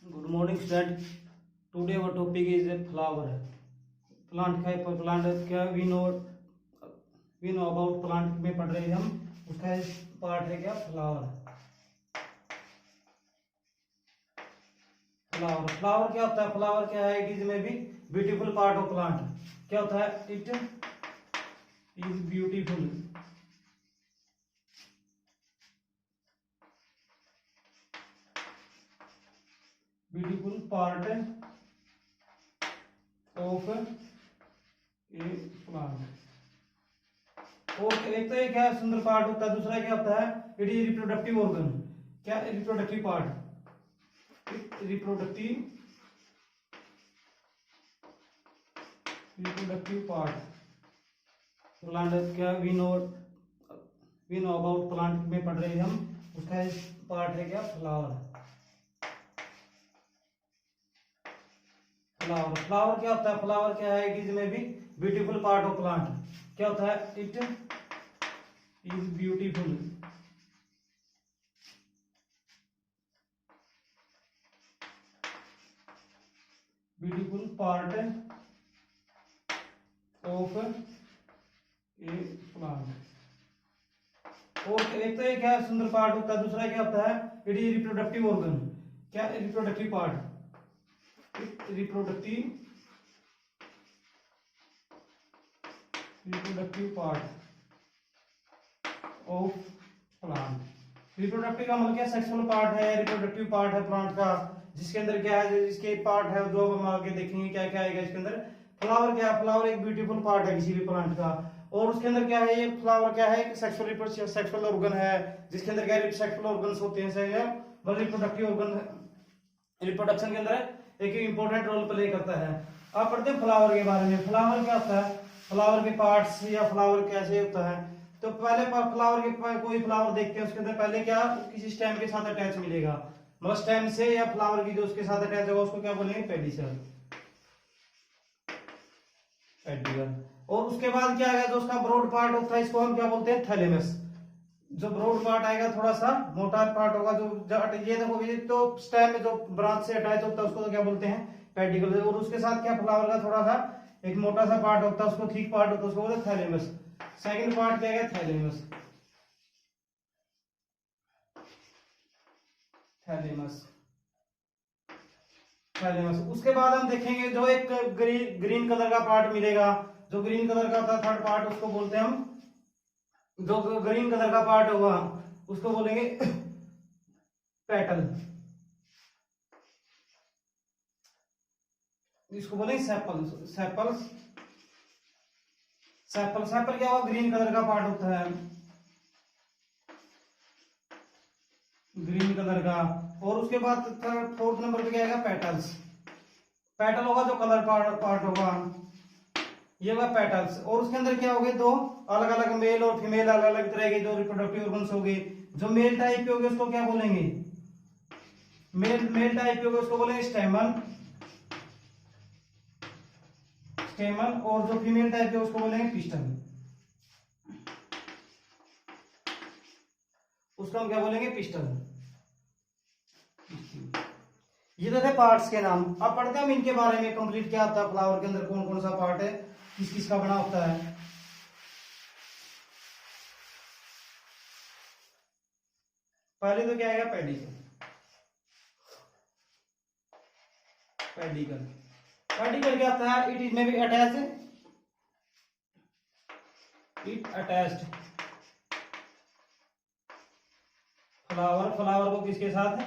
Good morning, student. Today our topic is a flower. Plant का plant क्या we know about plant में पढ़ रहे हैं हम. उसका पार्ट है क्या flower. Flower क्या होता है? Flower क्या है? It is maybe beautiful part of plant. क्या होता है? It is beautiful. Beautiful part of a plant. और एक तो ये क्या सुंदर पार्ट होता है, दूसरा क्या होता है? It is reproductive organ. क्या reproductive part? Reproductive part. Plant क्या वी नो अबाउट प्लांट में पढ़ रहे हैं हम. उसका पार्ट है क्या फ्लावर. फ्लावर क्या होता है? फ्लावर क्या है? इट इज में भी ब्यूटीफुल पार्ट ऑफ प्लांट. क्या होता है? It is beautiful part of A plant. और एक तो ये क्या सुंदर पार्ट होता है, दूसरा क्या होता है? It is reproductive organ. क्या reproductive part? Reproductive part of plant. Reproductive का मतलब क्या? सेक्सुअल पार्ट है, रिप्रोडक्टिव पार्ट है प्लांट का, जिसके अंदर क्या है, जिसके पार्ट है जो हम आगे देखेंगे क्या क्या आएगा इसके अंदर. फ्लावर क्या है? फ्लावर एक ब्यूटीफुल पार्ट है किसी भी प्लांट का. और उसके अंदर क्या है? ये फ्लावर क्या है? सेक्सुअल ऑर्गन है, जिसके अंदर क्या सेक्सुअल ऑर्गन्स होते हैं. मतलब रिप्रोडक्टिव ऑर्गन रिप्रोडक्शन के अंदर एक इंपॉर्टेंट रोल प्ले करता है. आप पढ़ते हैं फ्लावर के बारे में. फ्लावर क्या होता है? फ्लावर के पार्ट्स या फ्लावर कैसे होता है. तो पहले फ्लावर के कोई फ्लावर देखते हैं, उसके अंदर पहले क्या किसी स्टेम के साथ अटैच मिलेगा. मतलब स्टेम से या फ्लावर की जो उसके साथ अटैच होगा उसको क्या बोलेंगे? पेडिकल. और उसके बाद क्या आएगा? जो उसका ब्रॉड पार्ट होता है इसको हम क्या बोलते हैं? थैलेमस. जो ब्रॉड पार्ट आएगा थोड़ा सा मोटा पार्ट होगा, जो ये देखो ये तो स्टेम में जो ब्रांच से अटैच होता है उसको तो क्या बोलते हैं? पेडिकल. और उसके साथ क्या फ्लावर का थोड़ा सा एक मोटा सा पार्ट होता है, उसको थिक पार्ट होता है, उसको बोलते हैं थैलेमस. सेकंड पार्ट क्या है? थैलेमस. उसके बाद हम देखेंगे जो एक ग्रीन कलर का पार्ट मिलेगा. जो ग्रीन कलर का होता है थर्ड पार्ट, उसको बोलते हैं हम, जो ग्रीन कलर का पार्ट होगा उसको बोलेंगे पेटल. इसको बोलेंगे सेपल. सेपल क्या होगा? ग्रीन कलर का पार्ट होता है, ग्रीन कलर का. और उसके बाद फोर्थ नंबर पे क्या आएगा? पेटल्स. पेटल होगा जो कलर पार्ट होगा, ये होगा पेटल्स. और उसके अंदर क्या होंगे? दो अलग अलग मेल और फीमेल अलग अलग तरह के जो रिप्रोडक्टिव ऑर्गन्स होंगे. जो मेल टाइप के होंगे उसको क्या बोलेंगे? मेल टाइप के होंगे उसको बोलेंगे स्टेमन. और जो फीमेल टाइप के उसको बोलेंगे पिस्टन. उसको हम क्या बोलेंगे? पिस्टन. ये तो थे पार्ट्स के नाम. अब पढ़ते हैं हम इनके बारे में कंप्लीट. क्या होता है फ्लावर के अंदर, कौन कौन सा पार्ट है, किस किस का बना होता है. पहले तो क्या आएगा? पेडिकल. पेडिकल क्या होता है? इट इज में भी अटैच्ड फ्लावर को किसके साथ?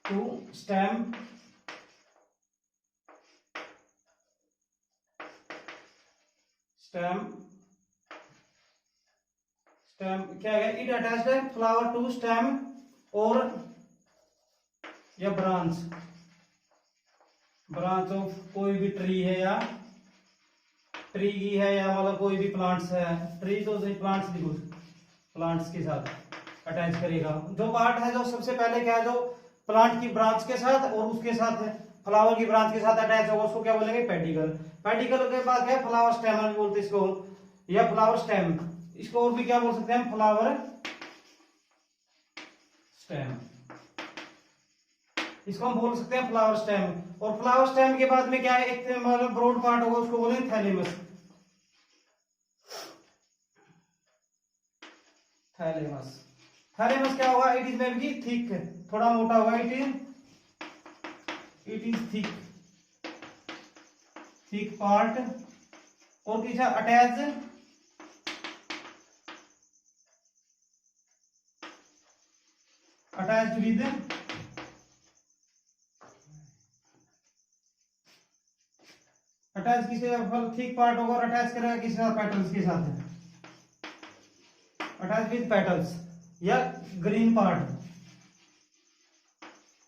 To stem. क्या है? इट अटैच्ड है फ्लावर टू स्टेम और या ब्रांच ऑफ कोई भी ट्री है या ट्री की है या मतलब कोई भी प्लांट्स है. ट्री तो प्लांट्स के साथ अटैच करेगा. जो पार्ट है जो सबसे पहले क्या है? जो प्लांट की ब्रांच के साथ और उसके साथ फ्लावर की ब्रांच के साथ अटैच होगा उसको क्या बोलेंगे? पेडिकल. पेडिकल के बाद क्या? फ्लावर स्टेम बोलते हैं इसको, या फ्लावर स्टेम. इसको और भी क्या बोल सकते हैं? Flower stem. इसको हम बोल सकते हैं फ्लावर स्टेम। और फ्लावर स्टेम के बाद में क्या है, एक मतलब ब्रॉड पार्ट होगा, उसको बोलेंगे थैलेमस। थैलेमस, थैलेमस क्या होगा, it is may be thick, थोड़ा मोटा होगा, it is thick, thick part. और किसी अटैच, अटैच्ड विद, अटैच किसी थिक पार्ट होगा और अटैच करेगा किसी साथ, पेटल्स के साथ, अटैच विद पेटल्स। या green part,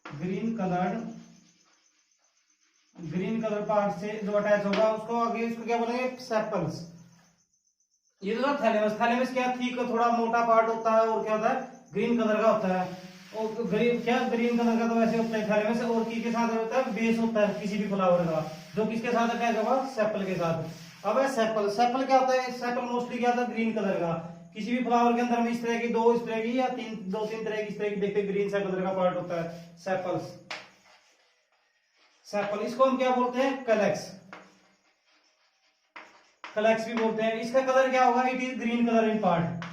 green colour part से जो अटैच होगा उसको आगे, इसको क्या बोलेंगे, सेपल्स। ये तो थैलेमस, थैलेमस क्या ठीक थोड़ा मोटा पार्ट होता है और क्या होता है, ग्रीन कलर का होता है। और ग्रीन क्या, ग्रीन कलर का तो वैसे होता है थैलेमस, और किसके साथ होता है, बेस होता है किसी भी फ्लावर का, जो किसके साथ अटैच होगा, सेपल के साथ। अब है सेपल, सेपल क्या होता है, सेपल मोस्टली क्या होता है, ग्रीन कलर का। किसी भी फ्लावर के अंदर में इस तरह की दो, इस तरह की या दो तीन तरह की, इस तरह की देखते ग्रीन सा कलर का पार्ट होता है, सेपल्स। सेपल, इसको हम क्या बोलते हैं, कलेक्स, कलेक्स भी बोलते हैं। इसका कलर क्या होगा, it is green colour in part.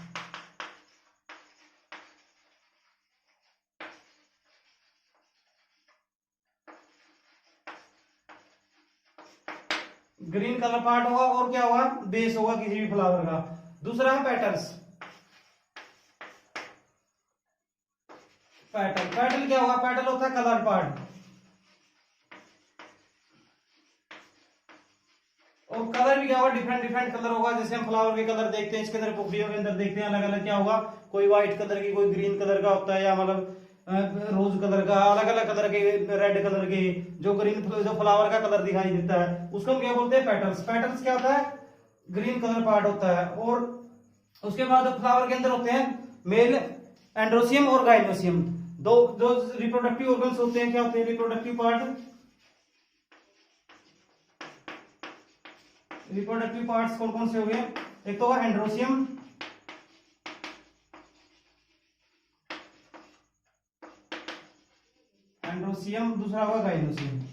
Green colour part होगा और क्या होगा, बेस होगा किसी भी फ्लावर का। दूसरा है पेटल्स, पेटल, पेटल क्या होगा, पेटल होता है कलर पार्ट। और कलर भी क्या होगा, डिफरेंट डिफरेंट कलर होगा। जैसे हम फ्लावर के कलर देखते हैं, इसके अंदर पुपलियों के अंदर देखते हैं अलग अलग क्या होगा, कोई व्हाइट कलर की, कोई ग्रीन कलर का होता है, या मतलब रोज कलर का, अलग अलग कलर के, रेड कलर के, जो ग्रीन जो फ्लावर का कलर दिखाई देता है उसको हम क्या बोलते हैं, पेटल्स। पेटल्स क्या होता है, ग्रीन कलर पार्ट होता है। और उसके बाद फ्लावर के अंदर होते हैं मेल एंड्रोसियम और गाइनोसियम, दो जो रिप्रोडक्टिव ऑर्गन्स होते हैं, क्या होते हैं रिप्रोडक्टिव पार्ट, रिप्रोडक्टिव पार्ट्स कौन कौन से हो गए, एक तो एंड्रोसियम, एंड्रोसियम, दूसरा होगा गाइनोसियम।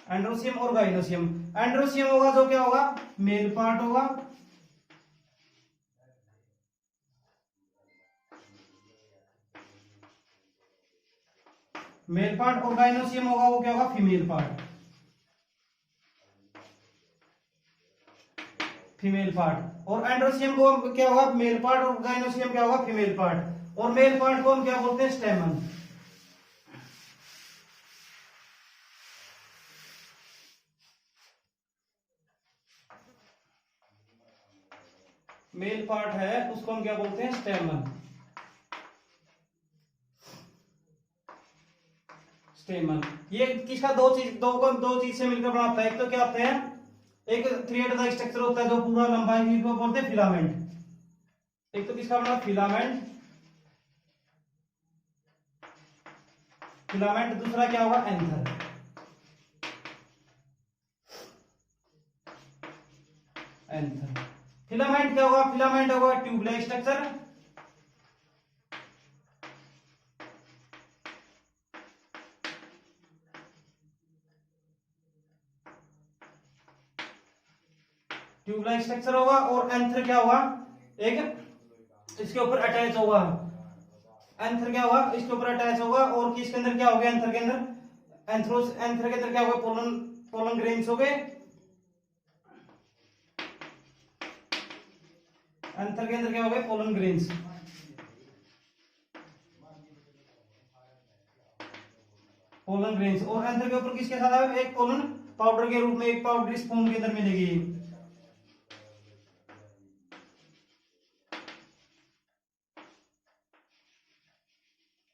एंड्रोसियम और गाइनोसियम, एंड्रोसियम होगा जो क्या होगा, मेल पार्ट होगा, मेल पार्ट, और गाइनोसियम होगा वो क्या होगा, फीमेल पार्ट, फीमेल पार्ट। और एंड्रोसियम को हम क्या होगा, मेल पार्ट, और गाइनोसियम क्या होगा, फीमेल पार्ट। और मेल पार्ट को हम क्या बोलते हैं, स्टेमन। मेल पार्ट है उसको हम क्या बोलते हैं, स्टेमन, स्टेमन। ये किसका, दो चीज से मिलकर बनाता है। एक तो क्या होते हैं, एक थ्रेड का स्ट्रक्चर होता है जो पूरा लंबाई को बोलते हैं फिलामेंट। एक तो किसका बना, फिलामेंट, फिलामेंट। दूसरा क्या होगा, एंथर, एंथर। फिलामेंट क्या होगा, फिलामेंट होगा ट्यूबलाइक स्ट्रक्चर, ट्यूबलाइक स्ट्रक्चर होगा। और एंथर क्या होगा, एक इसके ऊपर अटैच होगा, एंथर क्या होगा, इसके ऊपर अटैच होगा। और किसके अंदर क्या हो गया, एंथर के अंदर, एंथर के अंदर क्या होगा, पोलन, पोलन ग्रेन्स हो गए। एंथर के अंदर क्या हो गए, पोलन ग्रेन्स, पोलन ग्रेन्स। और एंथर के ऊपर किसके साथ आएगा, एक पोलन पाउडर के रूप में, एक पाउडर स्पून के अंदर मिलेगी,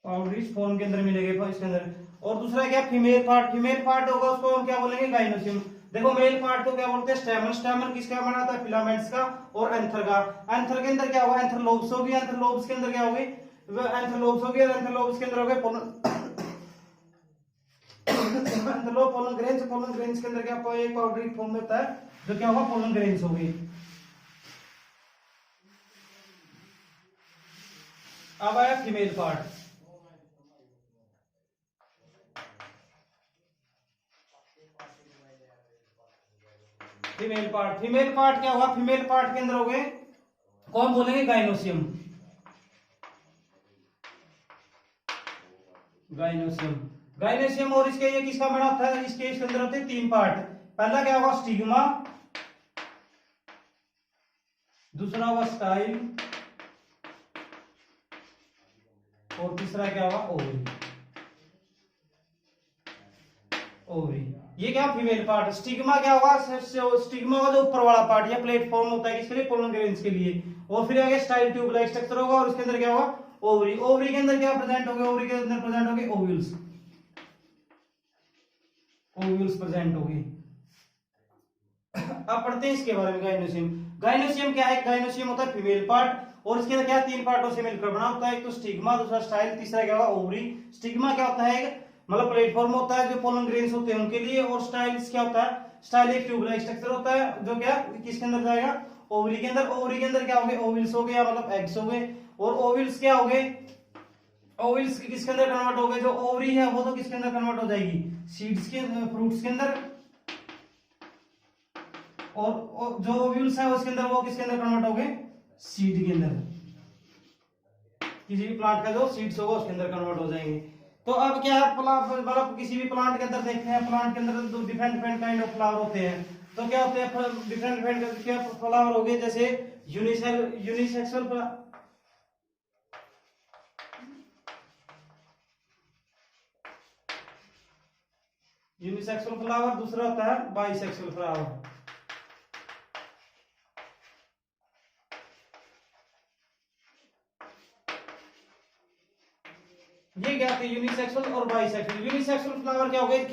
पाउडर स्पून के अंदर मिलेगी इसके अंदर। और दूसरा क्या, फीमेल पार्ट, फीमेल पार्ट होगा उसको हम क्या बोलेंगे, गाइनोसियम। देखो मेल पार्ट को क्या बोलते हैं, स्टेमन, स्टेमन किसका बना था, फिलामेंट्स का। और एंथर का, एंथर के अंदर क्या होगा, एंथरलोब्स होगी, एंथरलोब्स के अंदर क्या होगी, एंथरलोब्स होगी, और एंथरलोब्स के अंदर हो गए पोलन ग्रेन्स, पोलन ग्रेन्स के अंदर क्या एक पाउडर फॉर्म होता है जो क्या होगा, पोलन ग्रेन्स होगी। अब आया फीमेल पार्ट। फीमेल पार्ट क्या होगा? फीमेल पार्ट के अंदर हो गए कौन बोलेंगे? गाइनोसियम। गाइनोसियम गाइनोसियम और इसके ये किसका बना होता है? इसके अंदर होते हैं तीन पार्ट। पहला क्या होगा? स्टिग्मा, दूसरा होगा स्टाइल, और तीसरा क्या होगा? ओवरी। ओवरी ये क्या? Female part. स्टिग्मा क्या होगा? स्टिग्मा का जो ऊपर वाला पार्ट या प्लेटफॉर्म होता है किसके लिए? पोलन ग्रेन्स के लिए। और फिर आगे स्टाइल ट्यूब लाइक स्ट्रक्चर होगा और उसके अंदर क्या होगा? ओवरी। ओवरी के अंदर क्या प्रेजेंट होंगे? ओवरी के अंदर प्रेजेंट होंगे ओव्यूल्स। ओव्यूल्स प्रेजेंट होंगे। अब पढ़ते हैं इसके बारे में। गाइनोसियम। गाइनोसियम क्या है? गाइनोसियम होता है फीमेल पार्ट और इसके अंदर क्या? तीन पार्टों से मिलकर बना होता है। एक तो स्टिग्मा, दूसरा स्टाइल, तीसरा क्या होगा? ओवरी। स्टिग्मा क्या होता है? मतलब प्लेटफॉर्म होता है जो पोलन ग्रेन्स होते हैं उनके लिए। और स्टाइल्स क्या होता है? स्टाइल एक ट्यूब लाइक स्ट्रक्चर होता है जो क्या किसके अंदर जाएगा? ओवरी के अंदर। ओवरी के अंदर क्या हो गए? ओविल्स हो गए या मतलब एग्स हो गए। और ओविल्स क्या हो गए? ओविल्स किसके अंदर कन्वर्ट हो गए? जो ओवरी है वो तो किसके अंदर कन्वर्ट हो जाएगी? सीड्स के, फ्रूट्स के अंदर। और जो ओव्यूल्स है उसके अंदर वो किसके अंदर कन्वर्ट हो गए? सीड के अंदर। किसी भी प्लांट का जो सीड्स होगा उसके अंदर कन्वर्ट हो जाएंगे। तो अब क्या है? मतलब किसी भी प्लांट के अंदर देखते हैं, प्लांट के अंदर तो different different kind of flower होते हैं। तो क्या होते हैं? डिफरेंट डिफरेंट क्या फ्लावर हो गए? जैसे यूनिसेक्सुअल फ्लावर, दूसरा होता है बाइसेक्सुअल फ्लावर। ये क्या थे? यूनिसेक्सुअल और बाइसेक्सुअल। यूनिसेक्सुअल फ्लावर क्या हो गए?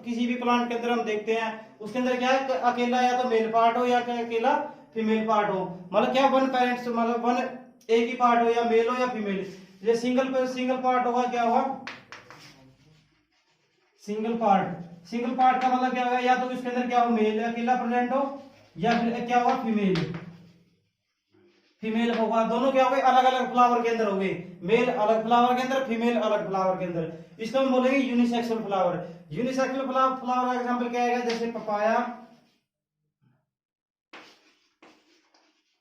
किसी भी प्लांट के अंदर हम देखते हैं उसके अंदर क्या है? अकेला या तो मेल पार्ट हो या अकेला फीमेल पार्ट हो। मतलब क्या? वन पेरेंट्स, मतलब वन एक ही पार्ट हो, या मेल हो या फीमेल। ये सिंगल पार्ट होगा। क्या होगा? सिंगल पार्ट का मतलब क्या होगा? या तो इसके अंदर क्या हो? मेल अकेला प्रेजेंट हो, या फिर क्या होगा? फीमेल होगा। दोनों क्या हो गए? अलग अलग फ्लावर के अंदर हो गए। मेल अलग फ्लावर के अंदर, फीमेल अलग फ्लावर के अंदर। इसको हम बोलेंगे यूनिसेक्सुअल फ्लावर। यूनिसेक्सुअल फ्लावर का एग्जांपल क्या आएगा? जैसे पपाया,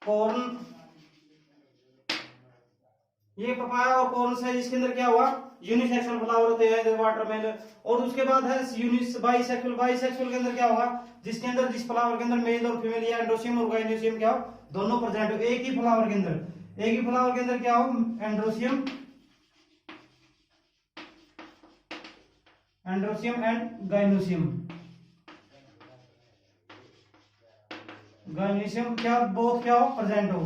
कॉर्न। ये पपाया और कॉर्न है जिसके अंदर क्या हुआ? यूनिसेक्सुअल फ्लावर होते हैं जैसे वाटरमेलन। और उसके बाद है बाइसेक्सुअल। बाइसेक्सुल के अंदर क्या होगा? जिसके अंदर, जिस फ्लावर के अंदर मेल और फीमेल या एंड्रोसियम और गाइनोसियम क्या हो? दोनों प्रेजेंट हो एक ही फ्लावर के अंदर। एक ही फ्लावर के अंदर क्या हो? Androecium and gynoecium. गाइनोसियम क्या बोथ क्या हो? प्रेजेंट हो।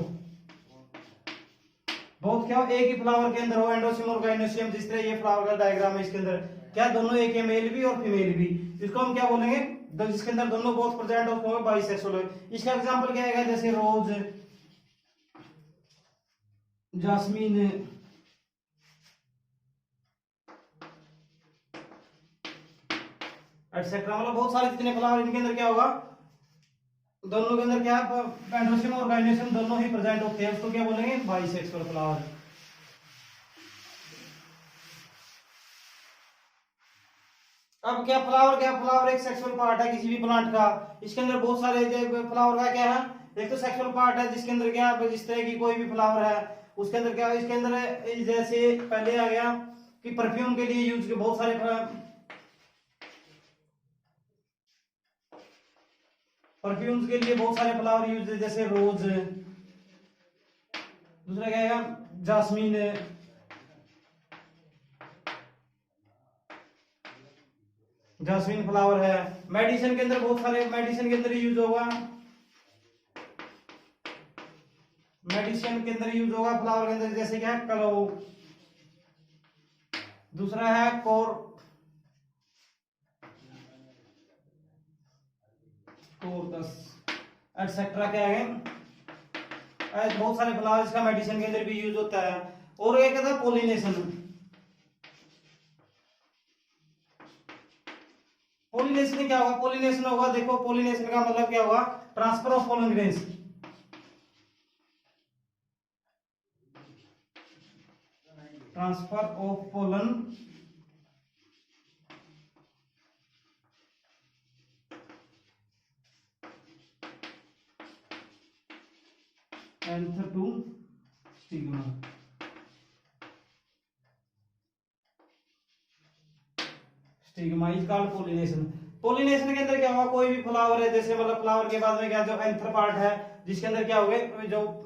बोथ क्या हो? एक ही फ्लावर के अंदर हो, एंडोसियम और गाइनोसियम। जिस तरह ये फ्लावर का डायग्राम है इसके अंदर क्या दोनों एक है, मेल भी और फीमेल भी। इसको हम क्या बोलेंगे? जिसके अंदर दोनों बोथ प्रेजेंट हो उसको बाइसेक्सुअल। इसका एग्जांपल क्या आएगा? जैसे रोज, जास्मीन, एटसेट्रा। मतलब बहुत सारे जितने फ्लावर इनके अंदर क्या होगा? दोनों के अंदर क्या है? एंड्रोसियम और गाइनोसियम दोनों ही प्रेजेंट होते हैं। उसको क्या बोलेंगे? Bisexual flower. अब क्या? फ्लावर एक सेक्सुअल पार्ट है किसी भी प्लांट का। इसके अंदर बहुत सारे फ्लावर का क्या है? एक तो सेक्सुअल पार्ट है जिसके अंदर क्या है? जिस तरह की कोई भी फ्लावर है उसके अंदर क्या है? इसके अंदर जैसे पहले आ गया कि परफ्यूम के लिए यूज के बहुत सारे परफ्यूम्स के लिए बहुत सारे फ्लावर यूज है, जैसे रोज। दूसरा क्या है? जास्मीन। जास्मीन फ्लावर है। मेडिसिन के अंदर बहुत सारे, मेडिसिन के अंदर यूज होगा। मेडिसिन के अंदर यूज होगा फ्लावर के अंदर, जैसे क्या है? कलो। दूसरा है कोरकस, एटसेट्रा। क्या है? बहुत सारे फ्लावर्स का मेडिसिन के अंदर भी यूज होता है। और एक है पोलिनेशन। पोलिनेशन क्या होगा? पोलिनेशन होगा, देखो पोलिनेशन का मतलब क्या होगा? Transfer of pollen grains. Transfer of pollen anther to stigma. Stigma is called pollination. Pollination के अंदर क्या होगा, कोई भी फ्लावर है, जैसे मतलब फ्लावर के बाद में क्या जो एंथर पार्ट है, जिसके अंदर क्या होगा, जो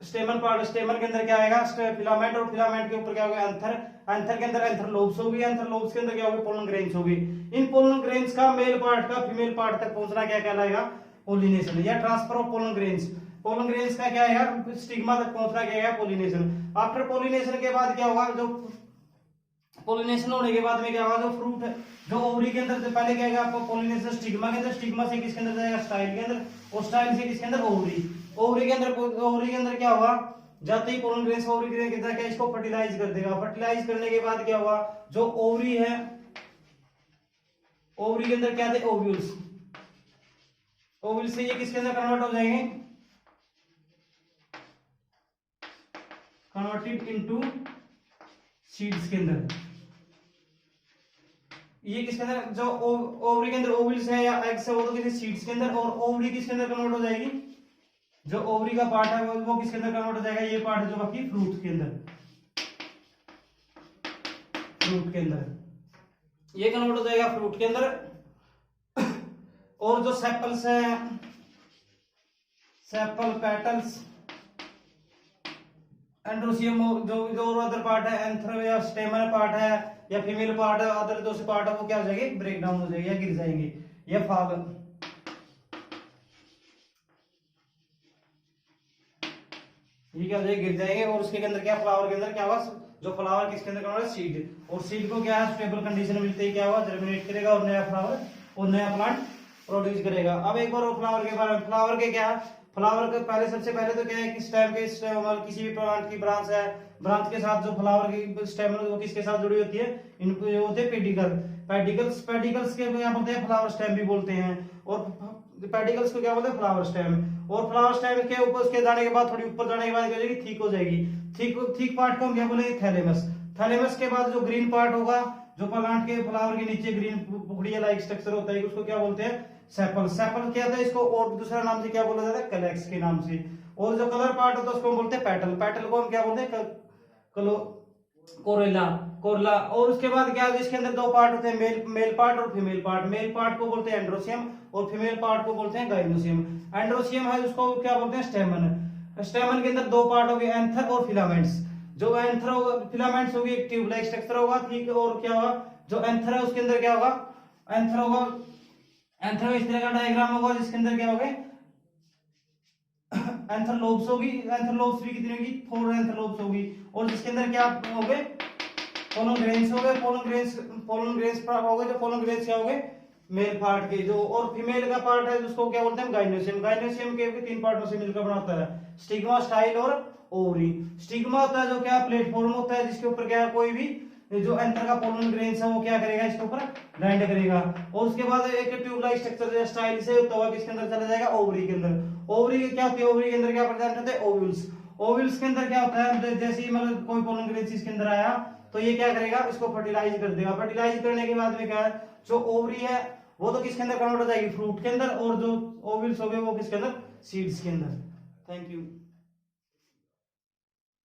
स्टेमन पार्ट, स्टेमन के अंदर क्या आएगा फिलामेंट, और फिलामेंट के ऊपर क्या होगा एंथर, एंथर के अंदर एंथर लोब्स होगी, एंथर लोब्स के अंदर क्या होगी पोलन ग्रेन्स होगी। इन पोलन ग्रेन्स का मेल पार्ट का फीमेल पार्ट तक पहुंचना क्या कहलाएगा, पोलिनेशन या transfer of pollen grains. Pollen grains का क्या आएगा, स्टिग्मा तक पहुंचना क्या है, पोलिनेशन। आफ्टर पोलिनेशन के बाद क्या होगा, जो पोलिनेशन होने के बाद में क्या होगा, जो फ्रूट है, जो ओवरी के अंदर से पहले क्या आएगा आपको पोलिनेशन स्टिग्मा के अंदर, स्टिग्मा से किसके अंदर जाएगा, स्टाइल के अंदर, और स्टाइल से किसके अंदर, ओवरी। ओवरी के अंदर क्या होगा, जाते ही पोलन ग्रेन्स ओवरी के अंदर क्या इसको फर्टिलाइज कर देगा। फर्टिलाइज करने के बाद क्या होगा, जो ओवरी है, ओवरी के अंदर क्या थे, ओव्यूल्स, ओव्यूल से ये किसके अंदर कन्वर्ट हो जाएंगे, कन्वर्टेड इनटू सीड्स के अंदर। ये किसके अंदर, जो ओवरी के अंदर ओव्यूल्स है या एग्स है, वो तो किसी सीड्स के अंदर, और ओवरी किसके अंदर कन्वर्ट हो जाएगी, जो ओवरी का पार्ट है वो किसके अंदर कन्वर्ट हो जाएगा, ये पार्ट जो बाकी फ्रूट के अंदर, फ्रूट के अंदर ये कन्वर्ट हो जाएगा फ्रूट के अंदर। और जो सेपल्स है, सेपल, पेटल्स, एंड्रोसियम, जो अदर पार्ट है, एंथर या स्टेमन पार्ट है या फीमेल पार्ट है, अदर जो से पार्ट है वो क्या हो जाएंगे, ब्रेक डाउन हो जाएंगे या गिर जाएंगे या फॉल, ये क्या हो जाएगा, गिर जाएंगे। और उसके अंदर क्या, फ्लावर के अंदर क्या होगा, जो फ्लावर किसके अंदर होगा, सीड, और सीड को क्या है स्टेबल कंडीशन मिलते ही क्या होगा, जर्मिनेट करेगा और नया फ्लावर और नया प्लांट प्रोड्यूस करेगा। अब एक बार फ्लावर के बारे में, फ्लावर के क्या, फ्लावर के पहले सबसे पहले तो क्या है कि स्टेम के किसी भी प्लांट की ब्रांच है, ब्रांच के साथ जो फ्लावर की स्टेम है वो किसके साथ जुड़ी होती है, इनको जो होते हैं पेडिकल, पेडिकल्स, पेडिकल्स के क्या बोलते हैं, फ्लावर स्टेम भी बोलते हैं, और पेडिकल्स को क्या बोलते हैं, फ्लावर स्टेम। और फ्लावर स्टेम के ऊपर उसके जाने के बाद थोड़ी ऊपर जाने के बाद क्या हो जाएगी, थिक हो जाएगी। थिक पार्ट को हम क्या बोलेंगे, थैलेमस। थैलेमस के बाद जो ग्रीन पार्ट होगा, जो प्लांट के फ्लावर के नीचे ग्रीन पुकड़िया लाइक स्ट्रक्चर होता है, उसको क्या बोलते हैं, सेपल। सेपल क्या होता है, इसको और दूसरा नाम से क्या बोला जाता है, कलेक्स के नाम से। और जो कलर पार्ट होता है उसको हम बोलते हैं पेटल। पेटल को हम क्या बोलते हैं, कोरेला, कोरला। और उसके बाद क्या है, इसके अंदर दो पार्ट होते हैं, मेल पार्ट और फीमेल पार्ट। मेल पार्ट को बोलते हैं एंड्रोसियम और फीमेल पार्ट को बोलते हैं गाइनोसियम। एंड्रोसियम है उसको क्या बोलते हैं, स्टेमन। स्टेमन के अंदर दो पार्ट हो गए, एंथर और फिलामेंट्स। जो एंथर होगा, फिलामेंट्स होगी, एक ट्यूब लाइक स्ट्रक्चर होगा, ठीक। और क्या होगा, जो एंथर है उसके अंदर क्या होगा, एंथर होगा, एंथर में इस तरह का डायग्राम होगा, जिसके अंदर क्या होगा, एंथर लोब्स होगी। एंथर लोब्स भी कितनी होगी, 4 एंथर लोब्स होगी। और जिसके अंदर क्या हो गए, पोलन ग्रेन्स हो गए। पोलन ग्रेन्स हो गए, जो पोलन ग्रेन्स क्या हो गए, मेल पार्ट के। जो और फीमेल का पार्ट है जिसको क्या बोलते हैं, गाइनोसियम। गाइनोसियम के 3 पार्टों से मिलकर बना होता है, स्टिग्मा, स्टाइल और ओवरी। स्टिग्मा होता है जो क्या प्लेटफॉर्म होता है, जिसके ऊपर क्या कोई भी जो एंथर का पोलन ग्रेन्स है वो क्या करेगा, इसके ऊपर लैंड करेगा। और उसके बाद एक ट्यूब लाइक स्ट्रक्चर स्टाइल से होता हुआ किसके अंदर चला जाएगा, ओवरी के अंदर। ओवरी क्या होती है, ओवरी के अंदर क्या प्रेजेंट होते हैं, ओव्यूल्स। ओव्यूल्स के अंदर क्या होता है, जैसे ही मतलब कोई पोलन ग्रेन्स इसके अंदर आया तो ये क्या करेगा, इसको फर्टिलाइज कर देगा। फर्टिलाइज करने के बाद में क्या है, जो ओवरी है वो तो किसके अंदर कन्वर्ट हो जाएगी, फ्रूट के अंदर। और जो ओव्यूल्स हो गए वो किसके अंदर, सीड्स के अंदर। Thank you.